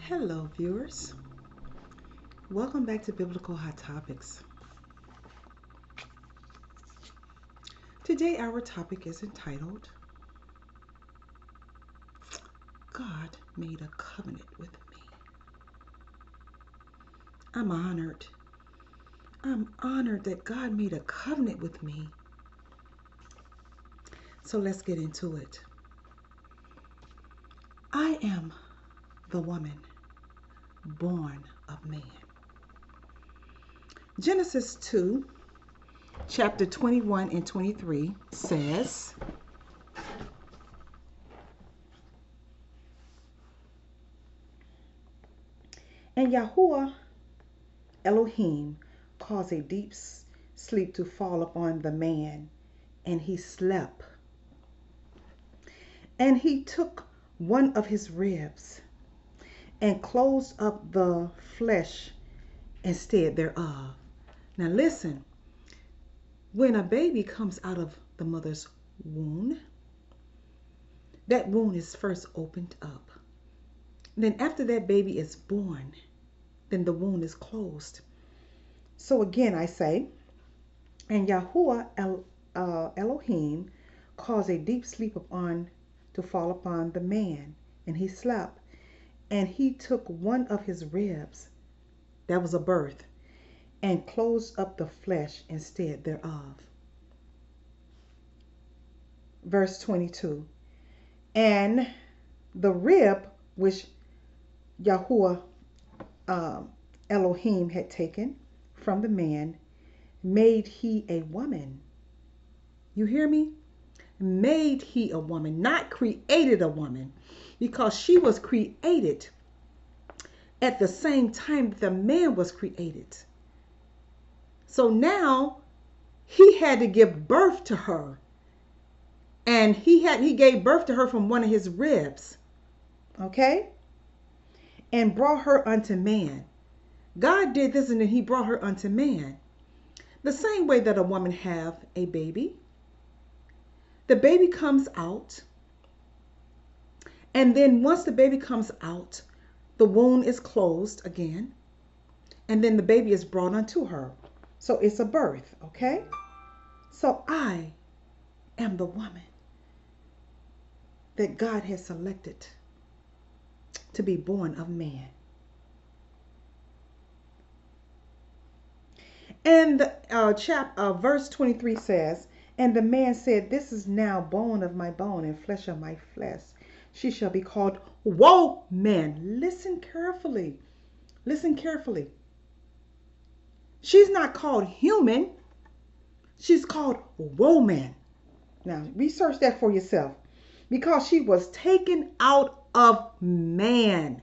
Hello, viewers. Welcome back to Biblical Hot Topics. Today, our topic is entitled, God Made a Covenant with Me. I'm honored. I'm honored that God made a covenant with me. So let's get into it. I am the woman born of man. Genesis 2, chapter 21 and 23 says, And Yahuwah Elohim caused a deep sleep to fall upon the man, and he slept. And he took one of his ribs and closed up the flesh instead thereof. Now listen, when a baby comes out of the mother's womb, that womb is first opened up. Then after that baby is born, then the womb is closed. So again I say, and Yahuwah Elohim caused a deep sleep to fall upon the man, and he slept. And he took one of his ribs, that was a birth, and closed up the flesh instead thereof. Verse 22. And the rib which Yahuwah Elohim had taken from the man made he a woman. You hear me? Made he a woman, not created a woman, because she was created at the same time the man was created. So now he had to give birth to her, and he gave birth to her from one of his ribs, okay, and brought her unto man. God did this, and then he brought her unto man. The same way that a woman have a baby. The baby comes out, and then once the baby comes out, the womb is closed again, and then the baby is brought unto her. So it's a birth, okay? So I am the woman that God has selected to be born of man. And verse 23 says, and the man said, this is now bone of my bone and flesh of my flesh. She shall be called woman. Listen carefully. Listen carefully. She's not called human. She's called woman. Now, research that for yourself. Because she was taken out of man.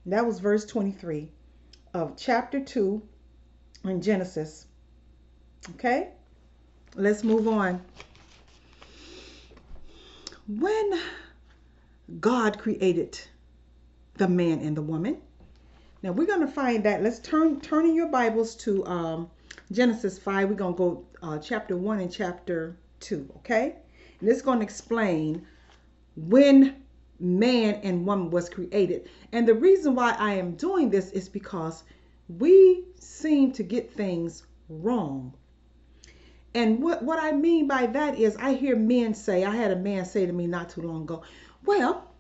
That was verse 23 of chapter 2 in Genesis. Okay? Let's move on. When God created the man and the woman, now we're going to find that. Let's turn in your Bibles to Genesis 5. We're going to go chapter 1 and chapter 2, okay? And it's going to explain when man and woman was created. And the reason why I am doing this is because we seem to get things wrong. And what I mean by that is I hear men say, I had a man say to me not too long ago, well,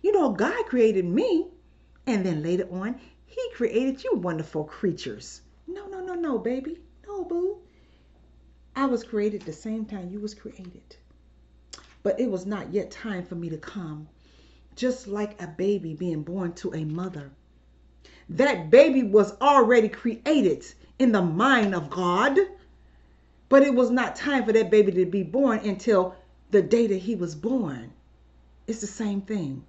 you know, God created me, and then later on, he created you wonderful creatures. No, baby. No, boo. I was created the same time you was created. But it was not yet time for me to come. Just like a baby being born to a mother. That baby was already created in the mind of God. But it was not time for that baby to be born until the day that he was born. It's the same thing.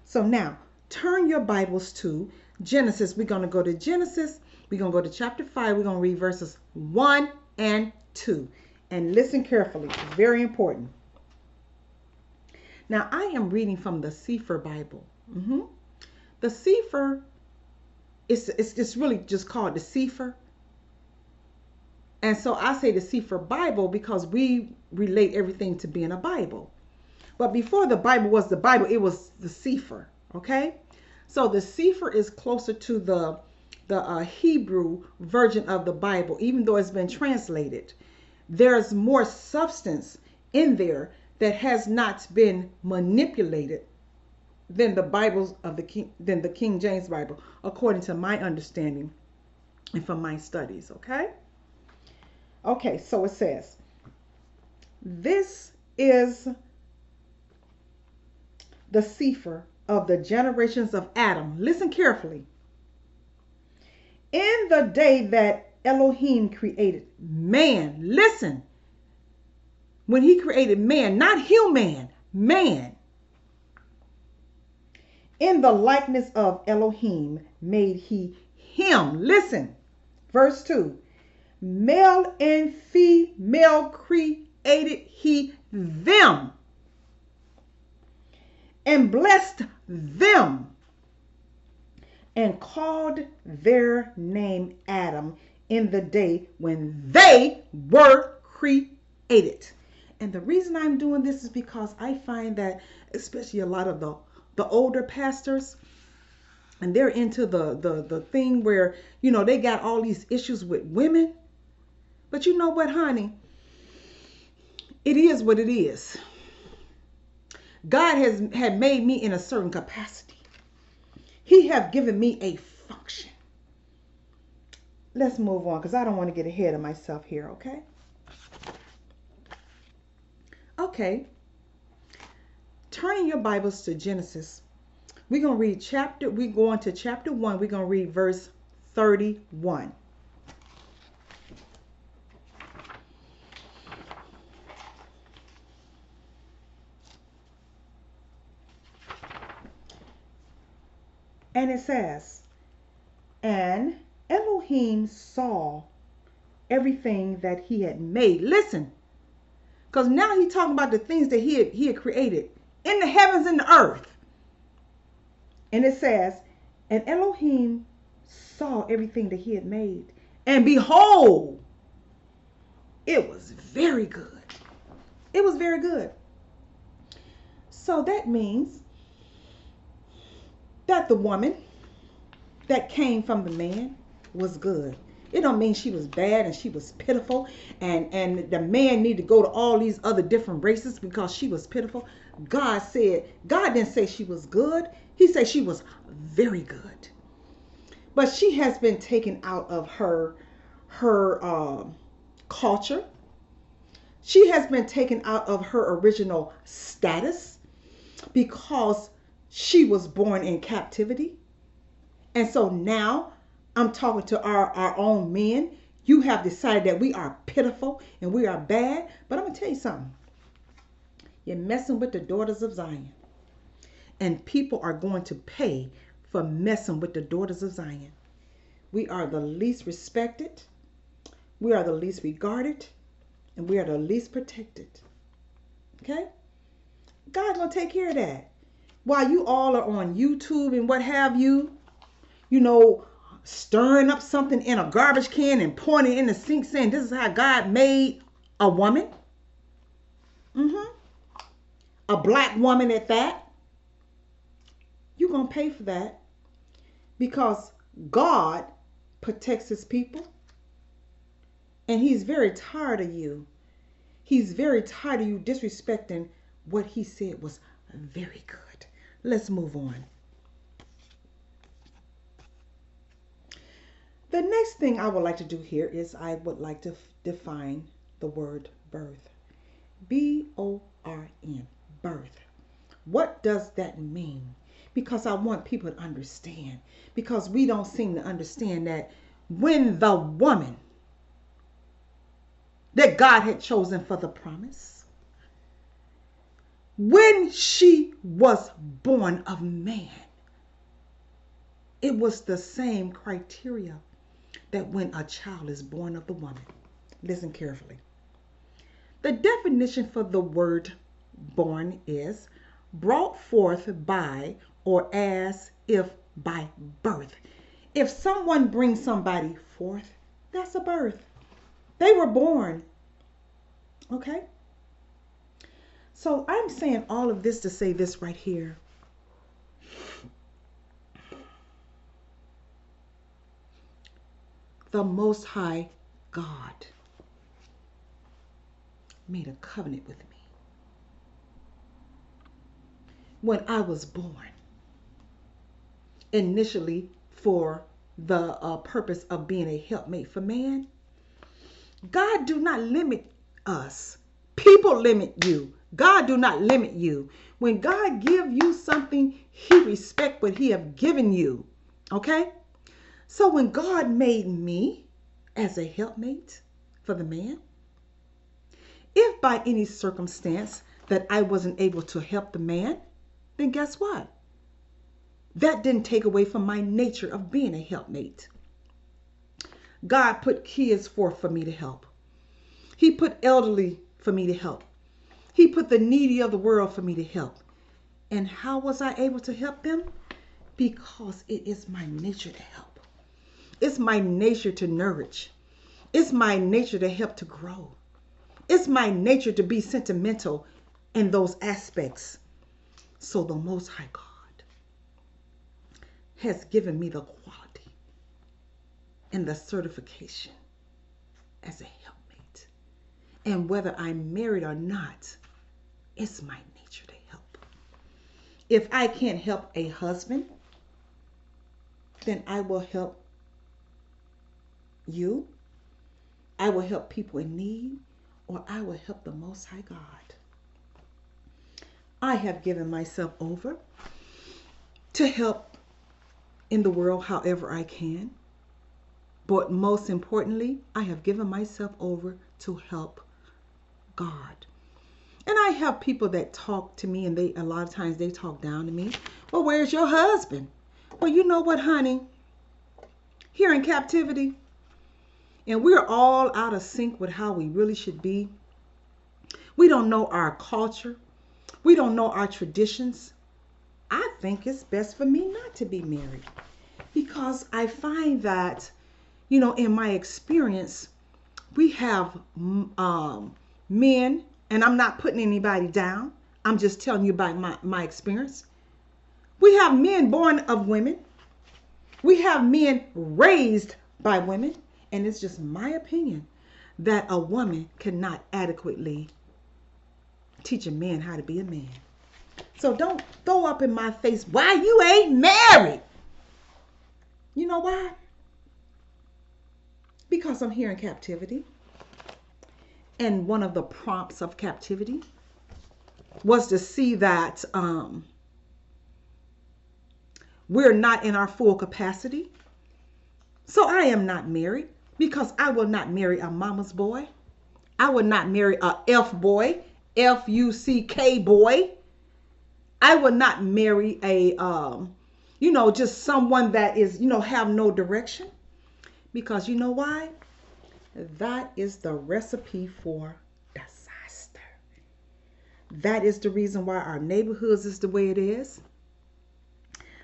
So now, turn your Bibles to Genesis. We're going to go to Genesis. We're going to go to chapter 5. We're going to read verses 1 and 2. And listen carefully. It's very important. Now, I am reading from the Sefer Bible. The Sefer, it's really just called the Sefer. And so I say the Sefer Bible because we relate everything to being a Bible. But before the Bible was the Bible, it was the Sefer, okay? So the Sefer is closer to the Hebrew version of the Bible, even though it's been translated. There's more substance in there that has not been manipulated than the Bibles of the King James Bible, according to my understanding and from my studies. Okay. Okay. So it says, this is the Sefer of the generations of Adam. Listen carefully. In the day that Elohim created man, listen, when he created man, not human, man, in the likeness of Elohim made he him. Listen, verse 2. Male and female created he them, and blessed them, and called their name Adam in the day when they were created. And the reason I'm doing this is because I find that, especially a lot of the older pastors, and they're into the thing where, you know, they got all these issues with women. But you know what, honey? It is what it is. God had made me in a certain capacity. He have given me a function. Let's move on, because I don't want to get ahead of myself here, okay? Okay. Turning your Bibles to Genesis. We're going to read we go on to chapter 1. We're going to read verse 31. And it says, and Elohim saw everything that he had made. Listen, because now he's talking about the things that he had created in the heavens and the earth. And it says, and Elohim saw everything that he had made. And behold, it was very good. It was very good. So that means that the woman that came from the man was good. It don't mean she was bad and she was pitiful and the man need to go to all these other different races because she was pitiful. God didn't say she was good. He said she was very good. But she has been taken out of her culture. She has been taken out of her original status because she was born in captivity. And so now I'm talking to our own men. You have decided that we are pitiful and we are bad. But I'm going to tell you something. You're messing with the daughters of Zion. And people are going to pay for messing with the daughters of Zion. We are the least respected. We are the least regarded. And we are the least protected. Okay? God's going to take care of that. While you all are on YouTube and what have you, you know, stirring up something in a garbage can and pouring it in the sink saying this is how God made a woman. A black woman at that. You're going to pay for that because God protects his people. And he's very tired of you. He's very tired of you disrespecting what he said was very good. Let's move on. The next thing I would like to do here is I would like to define the word birth. B-O-R-N, birth. What does that mean? Because I want people to understand. Because we don't seem to understand that when the woman that God had chosen for the promise, when she was born of man, it was the same criteria that when a child is born of the woman. Listen carefully. The definition for the word born is brought forth by or as if by birth. If someone brings somebody forth, that's a birth. They were born. Okay? So I'm saying all of this to say this right here. the Most High God made a covenant with me when I was born, initially for the purpose of being a helpmate for man. God do not limit us. People limit you. God do not limit you. When God give you something, he respect what he have given you. Okay? So when God made me as a helpmate for the man, if by any circumstance that I wasn't able to help the man, then guess what? That didn't take away from my nature of being a helpmate. God put kids forth for me to help. He put elderly for me to help. He put the needy of the world for me to help. And how was I able to help them? Because it is my nature to help. It's my nature to nourish. It's my nature to help to grow. It's my nature to be sentimental in those aspects. So the Most High God has given me the quality and the certification as a helpmate. And whether I'm married or not, it's my nature to help. If I can't help a husband, then I will help you. I will help people in need, or I will help the Most High God. I have given myself over to help in the world however I can. But most importantly, I have given myself over to help God. And I have people that talk to me, and a lot of times they talk down to me. Well, where's your husband? Well, you know what, honey? Here in captivity, and we're all out of sync with how we really should be. We don't know our culture. We don't know our traditions. I think it's best for me not to be married, because I find that, in my experience, we have men, and I'm not putting anybody down. I'm just telling you about my experience. We have men born of women. We have men raised by women. And it's just my opinion that a woman cannot adequately teach a man how to be a man. So don't throw up in my face, why you ain't married? You know why? Because I'm here in captivity. And one of the prompts of captivity was to see that we're not in our full capacity. So I am not married, because I will not marry a mama's boy. I will not marry a F boy, F-U-C-K boy. I will not marry a, just someone that is, have no direction. Because you know why? That is the recipe for disaster. That is the reason why our neighborhoods is the way it is.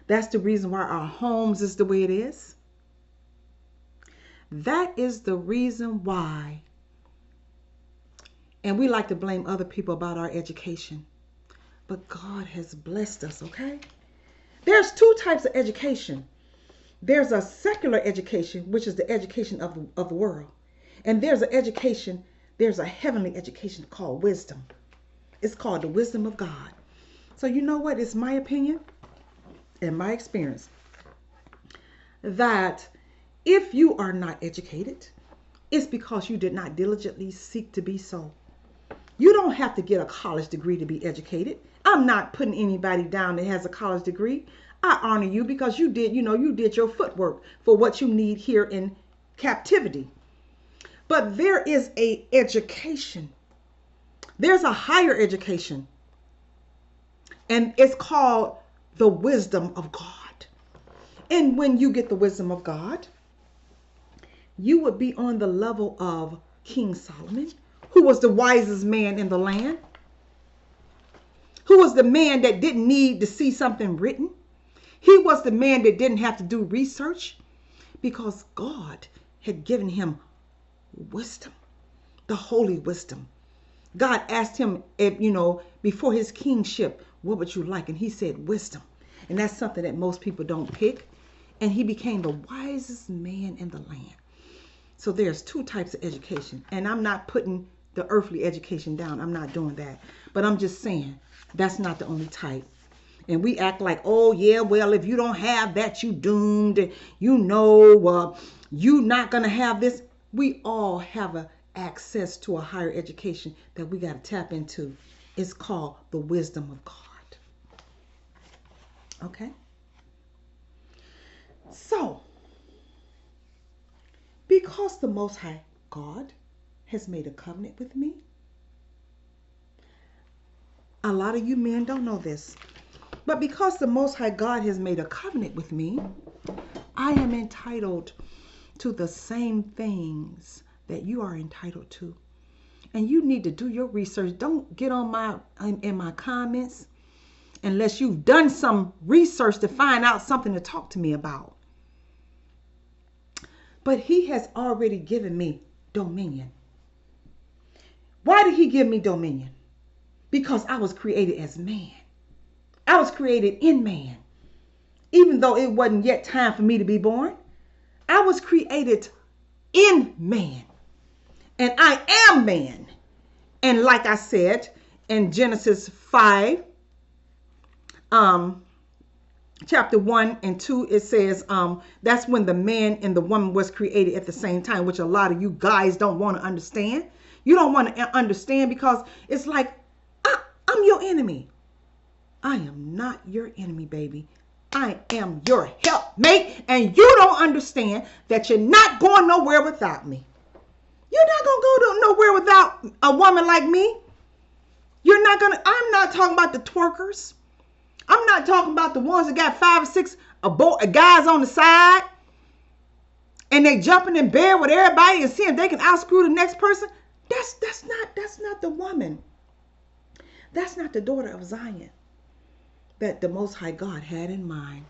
That's the reason why our homes is the way it is. That is the reason why. And we like to blame other people about our education. But God has blessed us, okay? There's two types of education. There's a secular education, which is the education of the world. And there's a heavenly education called wisdom. It's called the wisdom of God. So you know what? It's my opinion and my experience that if you are not educated, it's because you did not diligently seek to be so. You don't have to get a college degree to be educated. I'm not putting anybody down that has a college degree. I honor you because you did your footwork for what you need here in captivity. But there is a education. There's a higher education. And it's called the wisdom of God. And when you get the wisdom of God, you would be on the level of King Solomon, who was the wisest man in the land, who was the man that didn't need to see something written. He was the man that didn't have to do research, because God had given him wisdom, the holy wisdom. God asked him, before his kingship, what would you like? And he said wisdom. And that's something that most people don't pick. And he became the wisest man in the land. So there's two types of education. And I'm not putting the earthly education down. I'm not doing that. But I'm just saying that's not the only type. And we act like, oh yeah, well, if you don't have that, you doomed. You not gonna have this. We all have access to a higher education that we got to tap into. It's called the wisdom of God. Okay. So, because the Most High God has made a covenant with me, a lot of you men don't know this, but because the Most High God has made a covenant with me, I am entitled to the same things that you are entitled to. And you need to do your research. Don't get on in my comments unless you've done some research to find out something to talk to me about. But he has already given me dominion. Why did he give me dominion? Because I was created as man. I was created in man. Even though it wasn't yet time for me to be born, I was created in man. And I am man. And like I said in Genesis 5, chapter 1 and 2, it says that's when the man and the woman was created at the same time, which a lot of you guys don't want to understand. You don't want to understand because it's like, I'm your enemy. I am not your enemy, baby. I am your helpmate, and you don't understand that you're not going nowhere without me. You're not going to go nowhere without a woman like me. I'm not talking about the twerkers. I'm not talking about the ones that got 5 or 6 guys on the side and they jumping in bed with everybody and seeing if they can outscrew the next person. That's not the woman. That's not the daughter of Zion that the Most High God had in mind.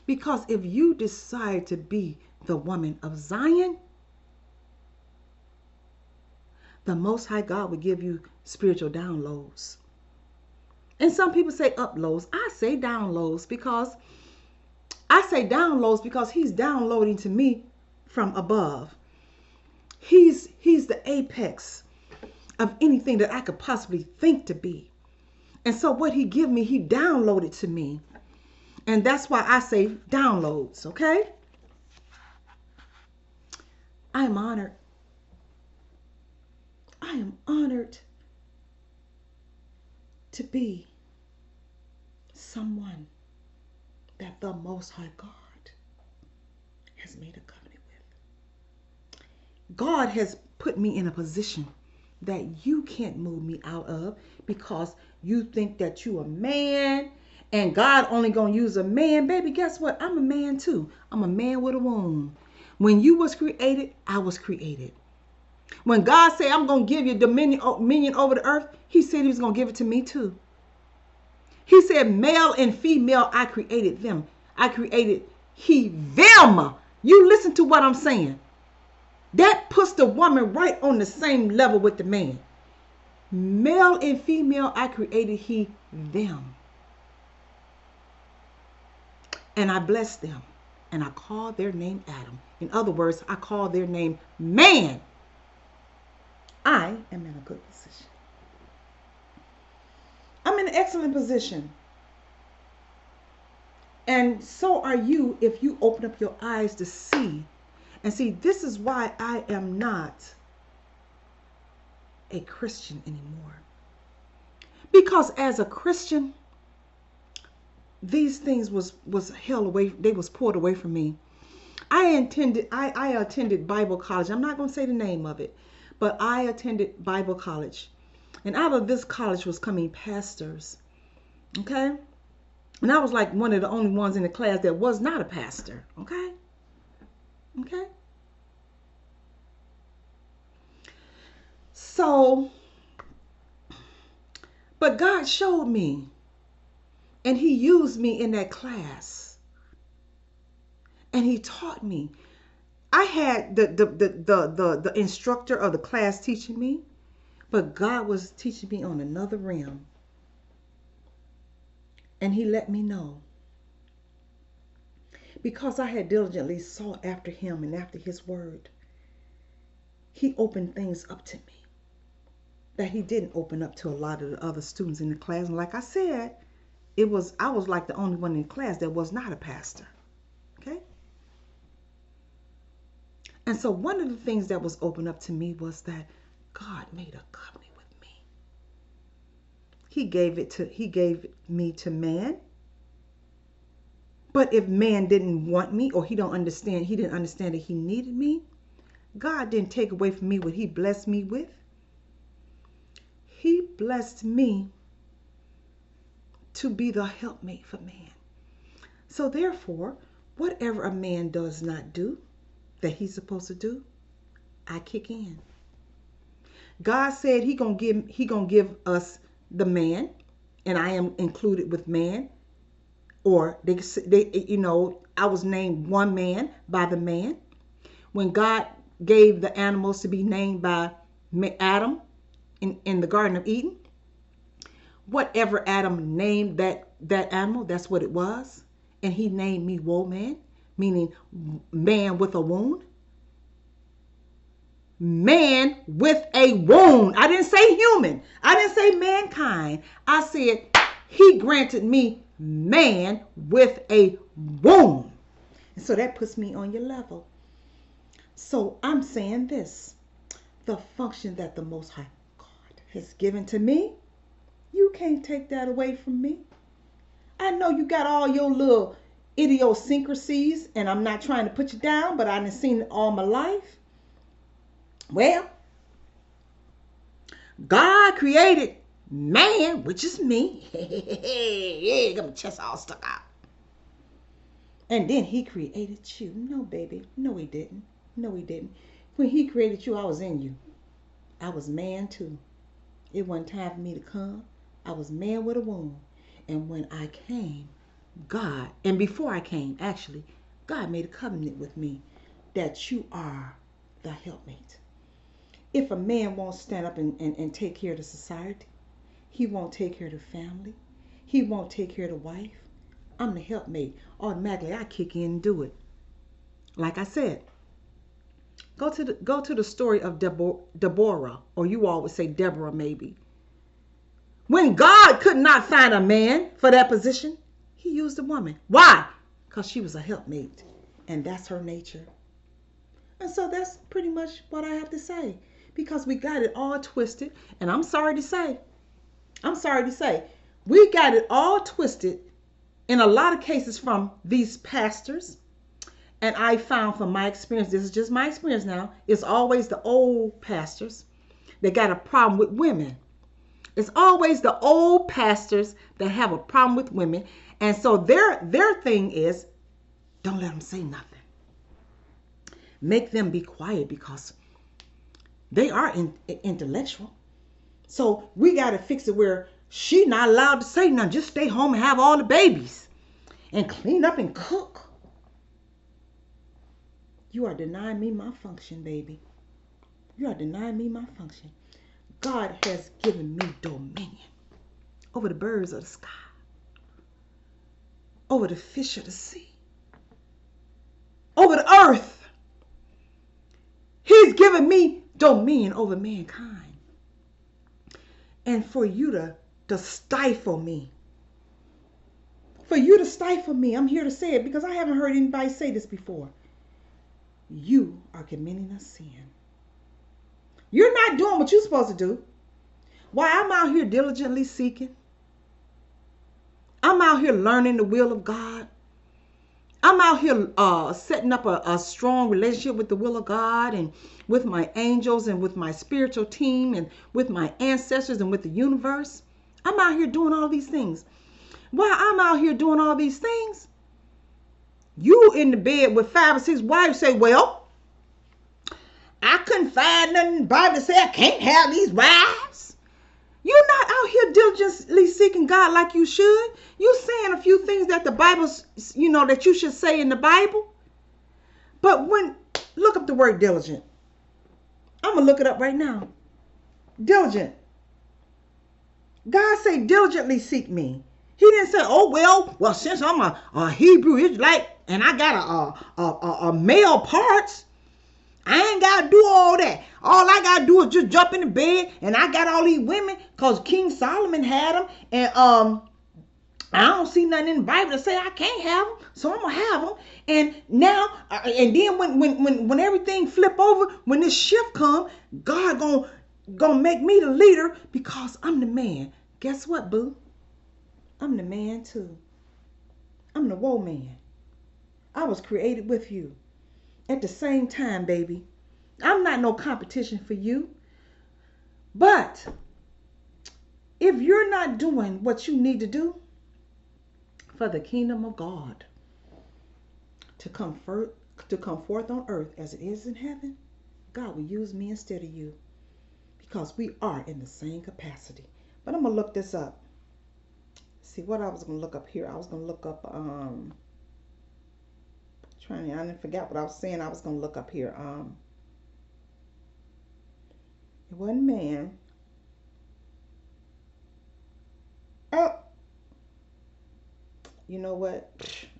Because if you decide to be the woman of Zion, the Most High God will give you spiritual downloads. And some people say uploads. I say downloads because he's downloading to me from above. He's the apex of anything that I could possibly think to be. And so what he give me, he downloaded to me. And that's why I say downloads, okay? I am honored. I am honored to be someone that the Most High God has made a covenant with. God has put me in a position that you can't move me out of because you think that you a man and God only gonna use a man. Baby, guess what? I'm a man too. I'm a man with a womb. When you was created, I was created. When God said, I'm going to give you dominion over the earth, he said he was going to give it to me too. He said, male and female, I created them. I created them. You listen to what I'm saying. That puts the woman right on the same level with the man. Male and female, I created them. And I blessed them. And I called their name Adam. In other words, I called their name man. I am in a good position. I'm in an excellent position. And so are you if you open up your eyes to see. And see, this is why I am not a Christian anymore. Because as a Christian, these things was held away, they was poured away from me. I attended Bible college. I'm not going to say the name of it, but I attended Bible college. And out of this college was coming pastors. Okay? And I was like one of the only ones in the class that was not a pastor. Okay? Okay? So, but God showed me. And he used me in that class. And he taught me. I had the instructor of the class teaching me, but God was teaching me on another realm. And he let me know. Because I had diligently sought after him and after his word. he opened things up to me that he didn't open up to a lot of the other students in the class. And like I said, I was like the only one in class that was not a pastor. Okay? And so one of the things that was opened up to me was that God made a covenant with me. He gave me to man. But if man didn't want me, or he didn't understand that he needed me, God didn't take away from me what he blessed me with. He blessed me to be the helpmate for man. So therefore, whatever a man does not do that he's supposed to do, I kick in. God said he gonna give us the man, and I am included with man. Or they I was named one man by the man. When God gave the animals to be named by Adam in the Garden of Eden, whatever Adam named that animal, that's what it was. And he named me woman, meaning man with a wound. Man with a wound. I didn't say human. I didn't say mankind. I said he granted me man with a wound. And so that puts me on your level. So I'm saying this. The function that the Most High God has given to me, you can't take that away from me. I know you got all your little idiosyncrasies, and I'm not trying to put you down, but I've seen it all my life. Well, God created man, which is me. Yeah, got my chest all stuck out. And then he created you. No, baby. No, he didn't. No, he didn't. When he created you, I was in you. I was man too. It wasn't time for me to come. I was man with a wound. And when I came, God, and before I came, actually, God made a covenant with me that you are the helpmate. If a man won't stand up and take care of the society, he won't take care of the family, he won't take care of the wife, I'm the helpmate. Automatically, I kick in and do it. Like I said, go to the story of Deborah, or you all would say Deborah maybe. When God could not find a man for that position, he used a woman. Why? Because she was a helpmate, and that's her nature. And so that's pretty much what I have to say, because we got it all twisted. And I'm sorry to say, we got it all twisted in a lot of cases from these pastors. And I found from my experience, this is just my experience now, it's always the old pastors that got a problem with women. It's always the old pastors that have a problem with women. And so their thing is, don't let them say nothing. Make them be quiet, because they are intellectual. So we got to fix it where she not allowed to say nothing. Just stay home and have all the babies and clean up and cook. You are denying me my function, baby. You are denying me my function. God has given me dominion over the birds of the sky, over the fish of the sea, over the earth. He's given me dominion over mankind. And for you to stifle me, I'm here to say it because I haven't heard anybody say this before. You are committing a sin. You're not doing what you're supposed to do. Why, I'm out here diligently seeking. I'm out here learning the will of God. I'm out here setting up a strong relationship with the will of God, and with my angels, and with my spiritual team, and with my ancestors, and with the universe. I'm out here doing all these things. While I'm out here doing all these things, you in the bed with 5 or 6 wives say, well, I couldn't find nothing in the Bible to say I can't have these wives. You're not out here diligently seeking God like you should. You're saying a few things that the Bible, that you should say in the Bible. But look up the word diligent. I'm going to look it up right now. Diligent. God say diligently seek me. He didn't say, oh, well, since I'm a Hebrew Israelite and I got a male parts, I ain't got to do all that. All I got to do is just jump in the bed, and I got all these women because King Solomon had them. And I don't see nothing in the Bible to say I can't have them, so I'm gonna have them. And now, and then when everything flip over, when this shift come, God gonna make me the leader because I'm the man. Guess what, boo? I'm the man too. I'm the woe man. I was created with you. At the same time, baby, I'm not no competition for you. But if you're not doing what you need to do for the kingdom of God to come forth on earth as it is in heaven, God will use me instead of you because we are in the same capacity. But I'm going to look this up. See what I was going to look up here. I was going to look up I didn't forget what I was saying. I was going to look up here. It wasn't man. Oh, you know what?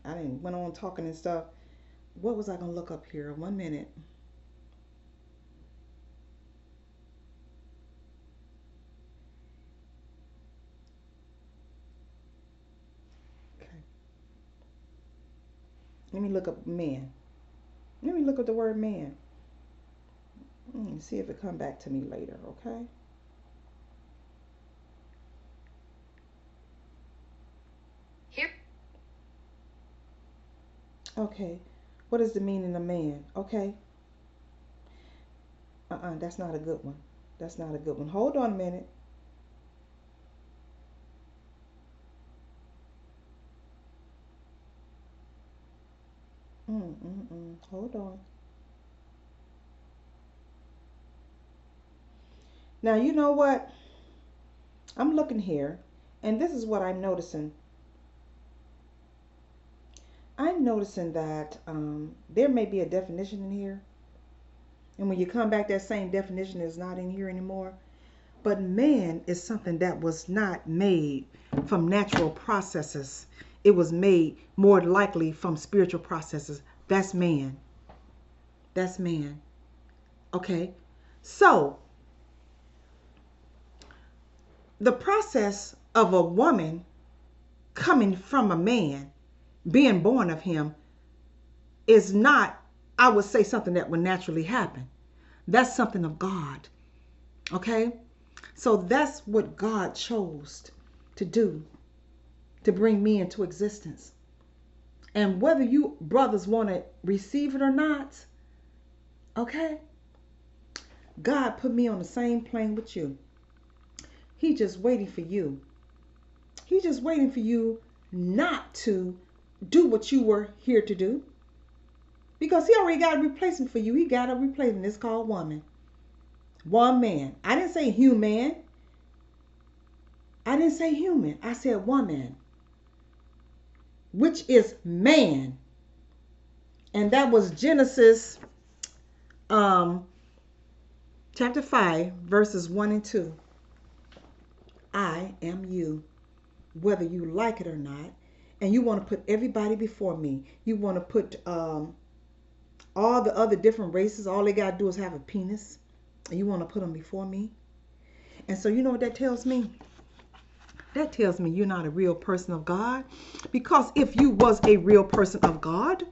I didn't went on talking and stuff. What was I going to look up here? 1 minute. Okay. Let me look up man. Let me look up the word man. See if it come back to me later, okay? Here. Okay. What is the meaning of man? Okay. That's not a good one. That's not a good one. Hold on a minute. Hold on. Now, you know what? I'm looking here, and this is what I'm noticing. I'm noticing that there may be a definition in here. And when you come back, that same definition is not in here anymore. But man is something that was not made from natural processes. It was made more likely from spiritual processes. That's man. That's man. Okay? So, the process of a woman coming from a man, being born of him, is not, I would say, something that would naturally happen. That's something of God. Okay? So that's what God chose to do, to bring me into existence. And whether you brothers want to receive it or not, okay? God put me on the same plane with you. He just waiting for you. He just waiting for you not to do what you were here to do. Because he already got a replacement for you. He got a replacement. It's called woman. One man. I didn't say human. I didn't say human. I said woman. Which is man. And that was Genesis chapter 5, verses 1 and 2. I am you, whether you like it or not. And you want to put everybody before me. You want to put all the other different races. All they got to do is have a penis. And you want to put them before me. And so you know what that tells me? That tells me you're not a real person of God. Because if you was a real person of God,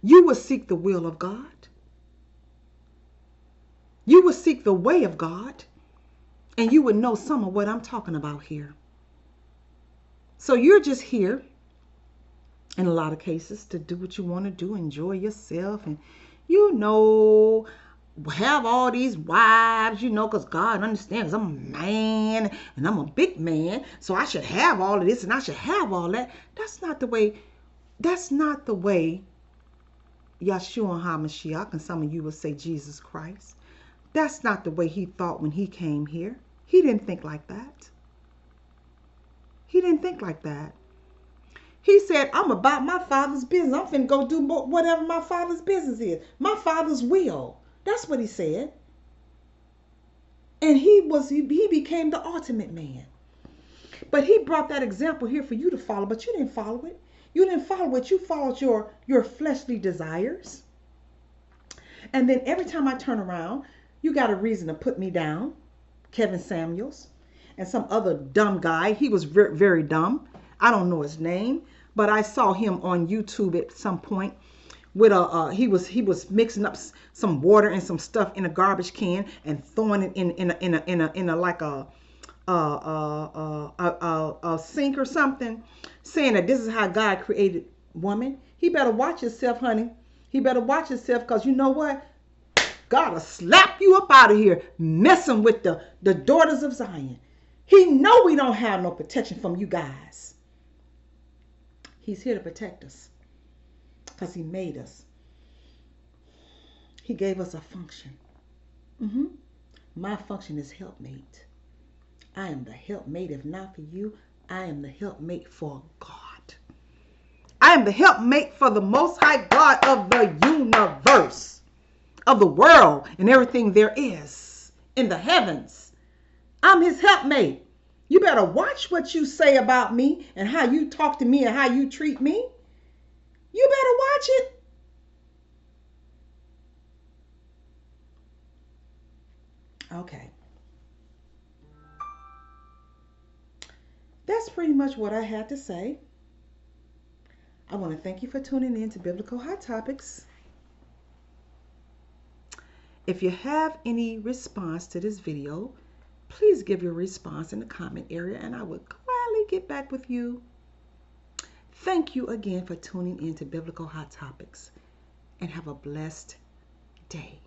you would seek the will of God. You would seek the way of God. And you would know some of what I'm talking about here. So you're just here, in a lot of cases, to do what you want to do, enjoy yourself, and, you know, have all these wives, you know, because God understands I'm a man, and I'm a big man, so I should have all of this, and I should have all that. That's not the way Yah'shua HaMashiach, and some of you will say Jesus Christ. That's not the way he thought when he came here. He didn't think like that. He didn't think like that. He said, I'm about my father's business. I'm finna go do whatever my father's business is. My father's will. That's what he said. And he became the ultimate man. But he brought that example here for you to follow, but you didn't follow it. You didn't follow it. You followed your fleshly desires. And then every time I turn around, you got a reason to put me down. Kevin Samuels and some other dumb guy. He was very, very dumb. I don't know his name, but I saw him on YouTube at some point with he was mixing up some water and some stuff in a garbage can and throwing it in a like a sink or something, saying that this is how God created woman. He better watch himself, honey. He better watch himself, because you know what? God will slap you up out of here messing with the daughters of Zion. He know we don't have no protection from you guys. He's here to protect us because he made us. He gave us a function. My function is helpmate. I am the helpmate. If not for you, I am the helpmate for God. I am the helpmate for the Most High God of the universe, of the world, and everything there is in the heavens. I'm his helpmate. You better watch what you say about me and how you talk to me and how you treat me. You better watch it. Okay. That's pretty much what I had to say. I want to thank you for tuning in to Biblical Hot Topics. If you have any response to this video, please give your response in the comment area and I would gladly get back with you. Thank you again for tuning in to Biblical Hot Topics and have a blessed day.